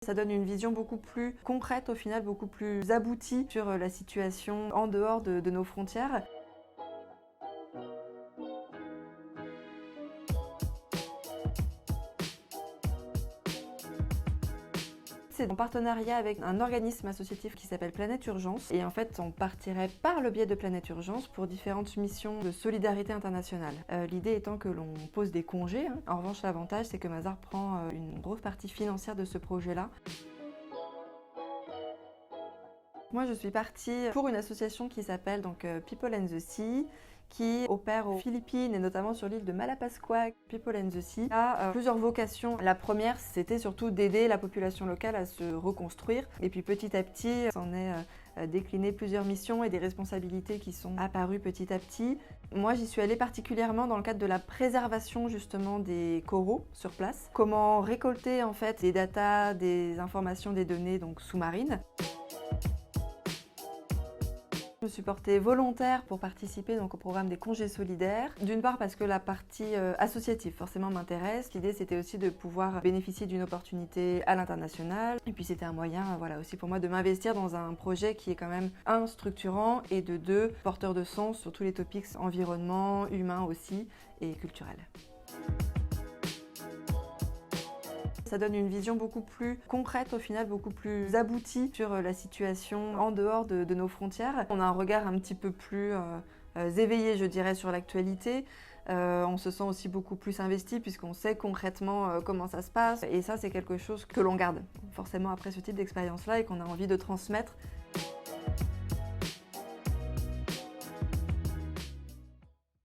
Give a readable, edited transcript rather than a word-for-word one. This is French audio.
Ça donne une vision beaucoup plus concrète, au final beaucoup plus aboutie sur la situation en dehors de nos frontières. C'est en partenariat avec un organisme associatif qui s'appelle Planète Urgence. Et en fait, on partirait par le biais de Planète Urgence pour différentes missions de solidarité internationale. L'idée étant que l'on pose des congés. En revanche, l'avantage, c'est que Mazars prend une grosse partie financière de ce projet-là. Moi, je suis partie pour une association qui s'appelle People and the Sea, qui opère aux Philippines et notamment sur l'île de Malapascua. People and the Sea a plusieurs vocations. La première, c'était surtout d'aider la population locale à se reconstruire. Et puis petit à petit, s'en est décliné plusieurs missions et des responsabilités qui sont apparues petit à petit. Moi, j'y suis allée particulièrement dans le cadre de la préservation justement des coraux sur place. Comment récolter en fait des datas, des informations, des données donc sous-marines. Je me suis portée volontaire pour participer au programme des congés solidaires. D'une part parce que la partie associative forcément m'intéresse. L'idée c'était aussi de pouvoir bénéficier d'une opportunité à l'international. Et puis c'était un moyen aussi pour moi de m'investir dans un projet qui est quand même structurant et de deux porteur de sens sur tous les topics environnement, humain aussi et culturel. Ça donne une vision beaucoup plus concrète, au final beaucoup plus aboutie sur la situation en dehors de nos frontières. On a un regard un petit peu plus éveillé, je dirais, sur l'actualité. On se sent aussi beaucoup plus investi puisqu'on sait concrètement comment ça se passe. Et ça, c'est quelque chose que l'on garde forcément après ce type d'expérience-là et qu'on a envie de transmettre